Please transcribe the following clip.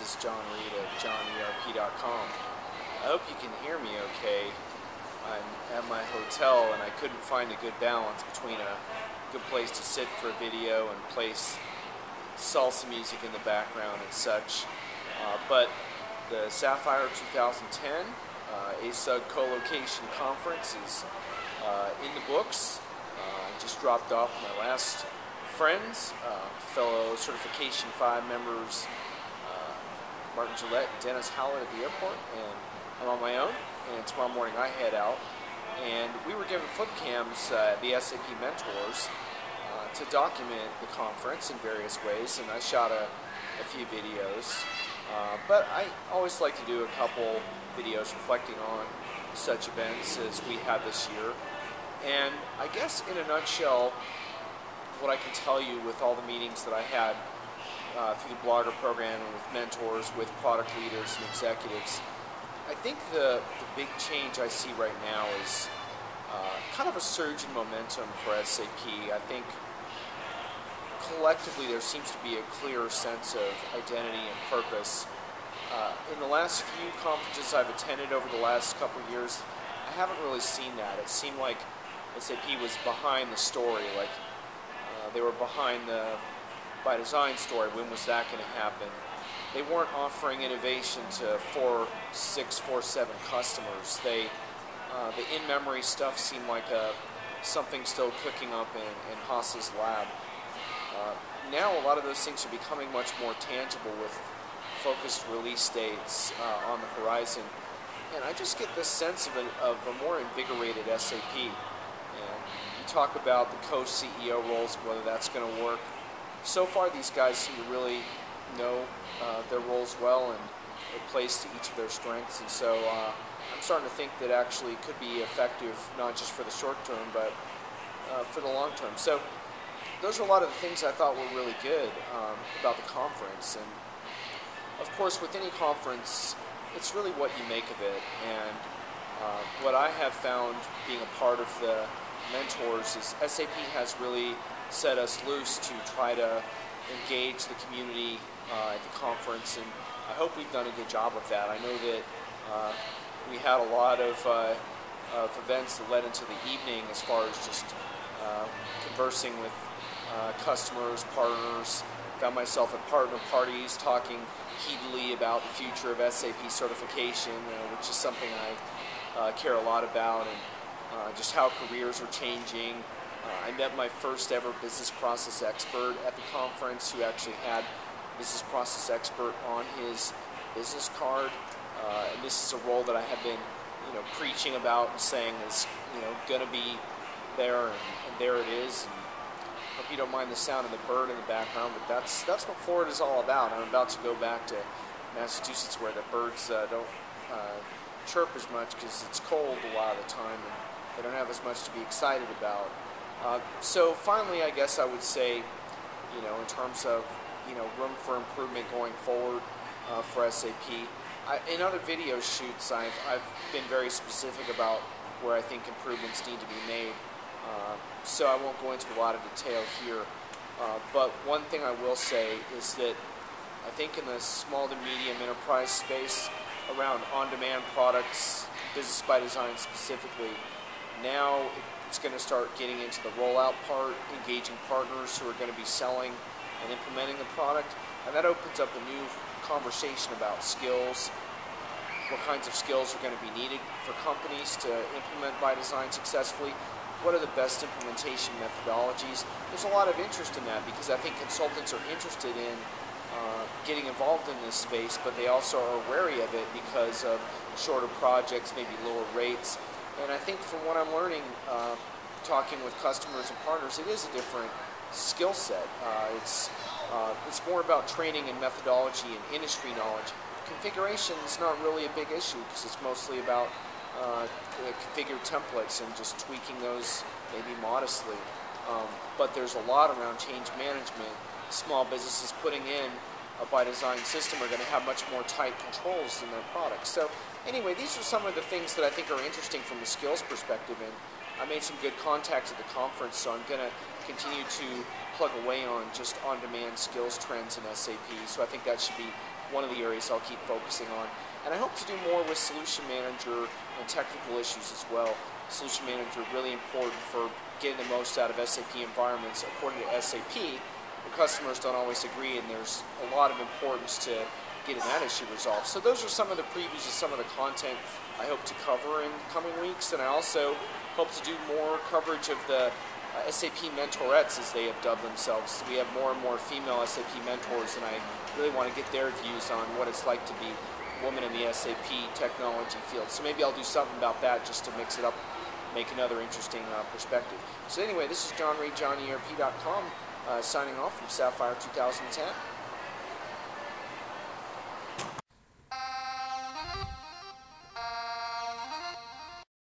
is John Reed of JonERP.com. I hope you can hear me okay. I'm at my hotel and I couldn't find a good balance between a good place to sit for a video and place salsa music in the background and such. But the Sapphire 2010 ASUG co-location conference is in the books. I just dropped off my last friends, fellow Certification 5 members, Martin Gillette and Dennis Howlett at the airport, and I'm on my own, and tomorrow morning I head out. And we were given flip cams at the SAP Mentors to document the conference in various ways, and I shot a few videos. But I always like to do a couple videos reflecting on such events as we had this year. And I guess in a nutshell, what I can tell you with all the meetings that I had through the blogger program and with mentors, with product leaders and executives, I think the big change I see right now is kind of a surge in momentum for SAP. I think collectively there seems to be a clearer sense of identity and purpose. In the last few conferences I've attended over the last couple of years, I haven't really seen that. It seemed like SAP was behind the story, like they were behind the by design story. When was that going to happen? They weren't offering innovation to 4, 6, 4, 7 customers. The in-memory stuff seemed like something still cooking up in Haas's lab. Now a lot of those things are becoming much more tangible with focused release dates on the horizon. And I just get this sense of a more invigorated SAP. And you talk about the co-CEO roles, whether that's going to work. So far these guys seem to really know their roles well, and it plays to each of their strengths. And so I'm starting to think that actually it could be effective, not just for the short term, but for the long term. So those are a lot of the things I thought were really good about the conference. And of course, with any conference, it's really what you make of it. And what I have found being a part of the mentors is SAP has really set us loose to try to engage the community at the conference, and I hope we've done a good job with that. I know that we had a lot of events that led into the evening as far as just conversing with customers, partners. Found myself at partner parties talking heatedly about the future of SAP certification, which is something I care a lot about, and just how careers are changing. I met my first ever business process expert at the conference, who actually had business process expert on his business card. And this is a role that I have been, preaching about and saying is, going to be there, and there it is. And hope you don't mind the sound of the bird in the background, but that's what Florida is all about. I'm about to go back to Massachusetts, where the birds don't chirp as much because it's cold a lot of the time, and they don't have as much to be excited about. So finally, I guess I would say, in terms of, room for improvement going forward for SAP, in other video shoots, I've been very specific about where I think improvements need to be made. So I won't go into a lot of detail here. But one thing I will say is that I think in the small to medium enterprise space around on-demand products, business by design specifically, now it's going to start getting into the rollout part, engaging partners who are going to be selling and implementing the product, and that opens up a new conversation about skills, what kinds of skills are going to be needed for companies to implement by design successfully, what are the best implementation methodologies. There's a lot of interest in that because I think consultants are interested in getting involved in this space, but they also are wary of it because of shorter projects, maybe lower rates. And I think from what I'm learning, talking with customers and partners, it is a different skill set. It's more about training and methodology and industry knowledge. Configuration is not really a big issue because it's mostly about configured templates and just tweaking those maybe modestly. But there's a lot around change management. Small businesses putting in a by design system are going to have much more tight controls in their products. So anyway, these are some of the things that I think are interesting from the skills perspective, and I made some good contacts at the conference, so I'm going to continue to plug away on just on-demand skills trends in SAP. So I think that should be one of the areas I'll keep focusing on. And I hope to do more with Solution Manager and technical issues as well. Solution Manager really important for getting the most out of SAP environments. According to SAP, the customers don't always agree, and there's a lot of importance to getting that issue resolved. So those are some of the previews of some of the content I hope to cover in coming weeks, and I also hope to do more coverage of the SAP mentorettes, as they have dubbed themselves. So we have more and more female SAP mentors, and I really want to get their views on what it's like to be a woman in the SAP technology field. So maybe I'll do something about that just to mix it up, make another interesting perspective. So anyway, this is John Reed, JonERP.com, signing off from Sapphire 2010.